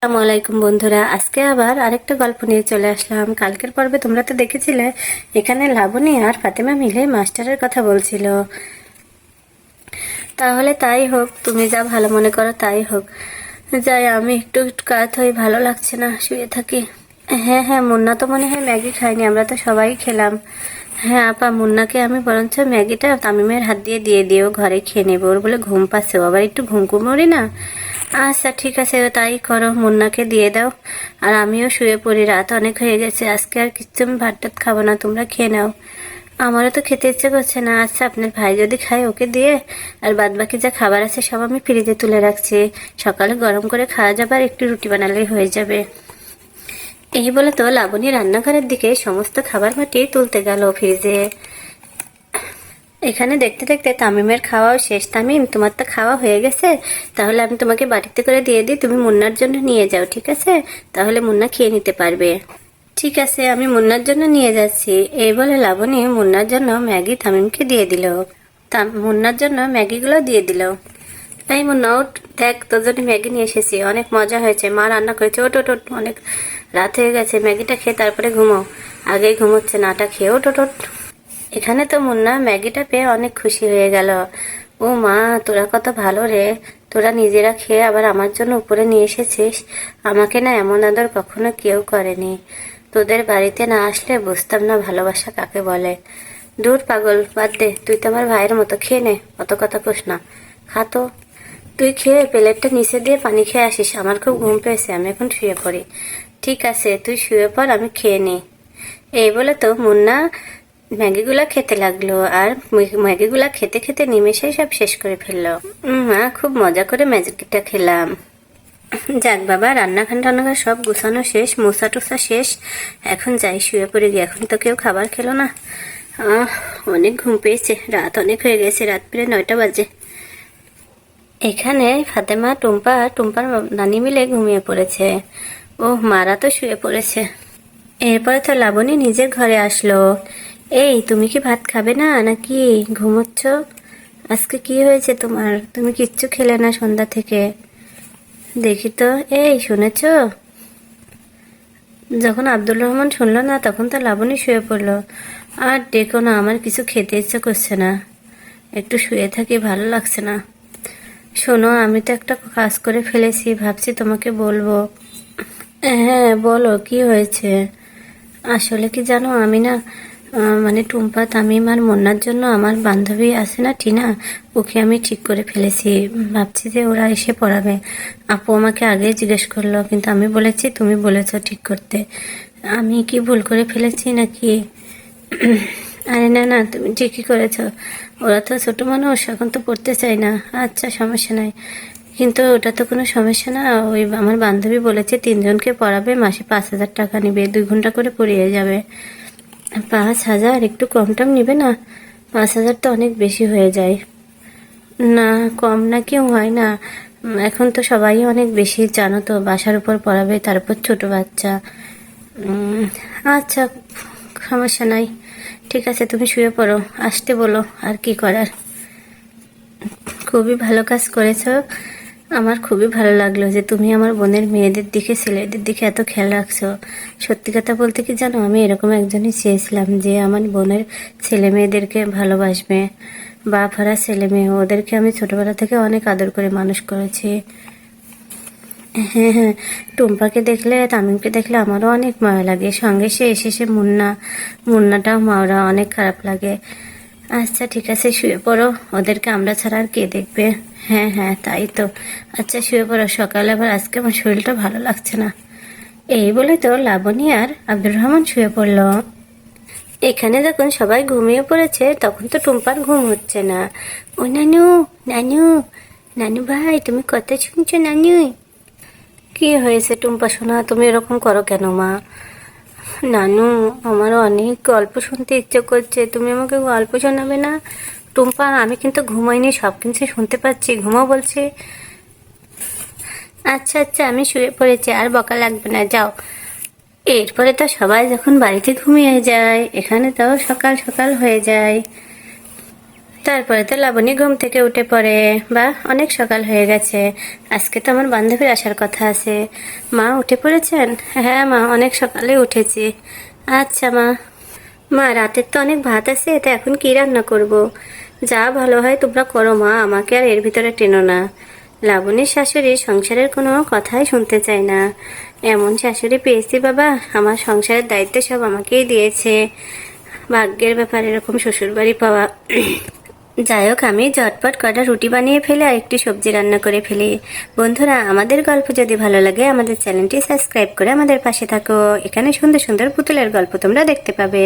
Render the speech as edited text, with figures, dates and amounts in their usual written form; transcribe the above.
আসসালামু আলাইকুম বন্ধুরা, আজকে আবার আরেকটা গল্প নিয়ে চলে আসলাম। কালকের পর্বে তোমরা তো দেখেছিলে এখানে লাবণী আর ফাতেমা মিলে মাস্টারের কথা বলছিল। তাহলে তাই হোক, তুমি যা ভালো মনে করো তাই হোক। যাই, আমি একটু কাত হই, ভালো লাগছে না, শুয়ে থাকি। হ্যাঁ হ্যাঁ, মুন্না তো মনে হয় ম্যাগি খায়নি, আমরা তো সবাই খেলাম। হ্যাঁ আপা, মুন্নাকে আমি বরঞ্চ ম্যাগিটা তামিমের হাত দিয়ে দিয়ে দিও, ঘরে খেয়ে নেবো। ওর বলে ঘুম পাচ্ছে, ও আবার একটু ঘুমকুমরি না। আচ্ছা ঠিক আছে, তাই করো, মুন্নাকে দিয়ে দাও। আর আমিও শুয়ে পড়ি, রাত অনেক হয়ে গেছে, আজকে আর কিচ্ছু আমি ভাত টাত খাবো না, তোমরা খেয়ে নাও। আমারও তো খেতে ইচ্ছে করছে না। আচ্ছা, আপনার ভাই যদি খায় ওকে দিয়ে, আর বাদ বাকি যা খাবার আছে সব আমি ফ্রিজে তুলে রাখছি, সকালে গরম করে খাওয়া যাবে, আর একটু রুটি বানালেই হয়ে যাবে। এই বলে তো লাবণী রান্নাঘরের দিকে সমস্ত খাবার মাটি তুলতে গেল ফ্রিজে। এখানে দেখতে দেখতে তামিমের খাওয়াও শেষ। তামিম, তোমার তো খাওয়া হয়ে গেছে, তাহলে আমি তোমাকে বাড়িতে করে দিয়ে দিই, তুমি মুন্নার জন্য নিয়ে যাও, ঠিক আছে? তাহলে মুন্না খেয়ে নিতে পারবে। ঠিক আছে, আমি মুন্নার জন্য নিয়ে যাচ্ছি। এই বলে লাবণী মুন্নার জন্য ম্যাগি তামিমকে দিয়ে দিল। মুন্নার জন্য ম্যাগিগুলো দিয়ে দিল। তাই মুন্না, ওঠ, দেখ তোর জন্য ম্যাগি নিয়ে এসেছি, অনেক মজা হয়েছে, মা রান্না করেছে। ওট ওট ওট, অনেক রাত হয়ে গেছে, ম্যাগিটা খেয়ে তারপরে ঘুমো। আগেই ঘুমোচ্ছে, নাটা খেয়ে ওট ওট ওট। এখানে তো মুন্না ম্যাগিটা পেয়ে অনেক খুশি হয়ে গেল। ও মা, তোরা কত ভালো রে, তোরা নিজেরা খেয়ে আবার আমার জন্য উপরে নিয়ে এসেছিস। আমাকে না এমন আদর কখনো কেউ করেনি। তোদের বাড়িতে না আসলে বুঝতাম না ভালোবাসা কাকে বলে। দূর পাগল, বাদ দে, তুই তো আমার ভাইয়ের মতো, খেয়ে নে, অত কথা কোস না, খা তো। তুই খেয়ে প্লেটটা নিচে দিয়ে পানি খেয়ে আসিস, আমার খুব ঘুম পেয়েছে, আমি এখন শুয়ে পড়ি। ঠিক আছে, তুই শুয়ে পড়, আমি খেয়ে নিই। এই বলে তো মুন্না ম্যাগিগুলা খেতে লাগলো, আর ম্যাগিগুলা খেতে খেতে নিমেষেই সব শেষ করে ফেললো। মা, খুব মজা করে ম্যাগিটা খেলাম। যাক বাবা, রান্নাঘর সব গুছানো শেষ, মোছা টোছা শেষ, এখন যাই শুয়ে পড়ে গিয়ে। এখন তো কেউ খাবার খেলো না। অনেক ঘুম পেয়েছে, রাত অনেক হয়ে গেছে, রাত প্রায় 9টা বাজে। এখানে ফাতেমা, টুম্পার নানি মিলে ঘুমিয়ে পড়েছে। ও, মারা তো শুয়ে পড়েছে। এরপরে তো লাবণী নিজের ঘরে আসলো। এই, তুমি কি ভাত খাবে না নাকি ঘুমোচ্ছ? আজকে কি হয়েছে তোমার? তুমি কিচ্ছু খেলে না সন্ধ্যা থেকে, দেখি তো। এই শুনেছ? যখন আব্দুর রহমান শুনলো না, তখন তো লাবণী শুয়ে পড়লো। আর ডেকো না, আমার কিছু খেতে ইচ্ছে করছে না, একটু শুয়ে থাকি, ভালো লাগছে না। শোনো, আমি তো একটা কাজ করে ফেলেছি, ভাবছি তোমাকে বলবো। হ্যাঁ বলো, কি হয়েছে? আসলে কি জানো, আমি না মানে টুম্পা, তামিম আর মুন্নার জন্য আমার বান্ধবী আছে না টিনা, ওকে আমি ঠিক করে ফেলেছি। ভাবছি যে ওরা এসে পড়াবে। আপু আমাকে আগেই জিজ্ঞেস করলো, কিন্তু আমি বলেছি তুমি বলেছো ঠিক করতে। আমি কি ভুল করে ফেলেছি নাকি? আরে না না, তুমি ঠিকই করেছো। ওরা তো ছোট মানুষ, এখন তো পড়তে চাই না। আচ্ছা, সমস্যা নাই, কিন্তু ওটা তো কোনো সমস্যা না। ওই আমার বান্ধবী বলেছে 3জনকে পড়াবে, মাসে 5,000 টাকা নেবে, 2 ঘন্টা করে পড়িয়ে যাবে। 5,000 একটু কম টম নিবে না? 5,000 তো অনেক বেশি হয়ে যায়। না, কম না কেউ হয় না। এখন তো সবাই অনেক বেশি, জানো তো, বাসার উপর পড়াবে, তারপর ছোট বাচ্চা। উম, আচ্ছা, সমস্যা নাই, ঠিক আছে, তুমি শুয়ে পড়ো, আসতে বলো, আর কি করার। খুবই ভালো কাজ করেছো। আমার খুবই ভালো লাগলো যে তুমি আমার বোনের মেয়েদের দিকে, ছেলেদের দিকে এত খেয়াল রাখছো। সত্যি কথা বলতে কি জানো, আমি এরকম একজনই চেয়েছিলাম যে আমার বোনের ছেলে মেয়েদেরকে ভালোবাসবে। বাপ হারা ছেলে মেয়ে, ওদেরকে আমি ছোটবেলা থেকে অনেক আদর করে মানুষ করেছি। হ্যাঁ হ্যাঁ, টুম্পাকে দেখলে, তামিমকে দেখলে আমারও অনেক মায়া লাগে, সঙ্গে সে এসে মুন্নাটাও মাওরা, অনেক খারাপ লাগে। আচ্ছা ঠিক আছে, শুয়ে পড়ো, ওদেরকে আমরা ছাড়া আর কে দেখবে? হ্যাঁ হ্যাঁ, তাই তো। আচ্ছা শুয়ে পড়ো, সকালে আবার আজকে আমার শরীরটা ভালো লাগছে না। এই বলে তো লাবণী আর আব্দুর রহমান শুয়ে পড়লো। এখানে যখন সবাই ঘুমিয়ে পড়েছে, তখন তো টুম্পার ঘুম হচ্ছে না। ও নানু, নানু, নানু ভাই, তুমি কথা শুনছো নানু? কি হয়েছে টুম্পা সোনা, তুমি এরকম করো কেন মা? নানু, আমার অনেক গল্প শুনতে ইচ্ছে করছে, তুমি আমাকে গল্প শোনাবে না? টুম্পা, আমি কিন্তু ঘুমাইনি, সব কিছু শুনতে পাচ্ছি, ঘুমাও বলছি। আচ্ছা আচ্ছা, আমি শুয়ে পড়েছি, আর বকা লাগবে না, যাও। এরপরে তো সবাই যখন বাড়িতে ঘুমিয়ে যায়, এখানে তো সকাল সকাল হয়ে যায়। তারপরে তো লাবণী ঘুম থেকে উঠে পড়ে। বা অনেক সকাল হয়ে গেছে, আজকে তো আমার বান্ধবীর আসার কথা আছে। মা উঠে পড়েছেন? হ্যাঁ মা, অনেক সকালে উঠেছি। আচ্ছা মা। মা রাতের তো অনেক ভাত আছে, তা এখন কি রান্না করব? যা ভালো হয় তোমরা করো মা, আমাকে আর এর ভিতরে টেনো না। লাবণীর শাশুড়ি সংসারের কোনো কথাই শুনতে চায় না। এমন শাশুড়ি পেয়েছি বাবা, আমার সংসারের দায়িত্ব সব আমাকেই দিয়েছে। ভাগ্যের ব্যাপার এরকম শ্বশুর বাড়ি পাওয়া। যাই হোক, আমি ঝটপট কটা রুটি বানিয়ে ফেলে আর একটু সবজি রান্না করে ফেলি। বন্ধুরা, আমাদের গল্প যদি ভালো লাগে আমাদের চ্যানেলটি সাবস্ক্রাইব করে আমাদের পাশে থাকো। এখানে সুন্দর সুন্দর পুতুলের গল্প তোমরা দেখতে পাবে।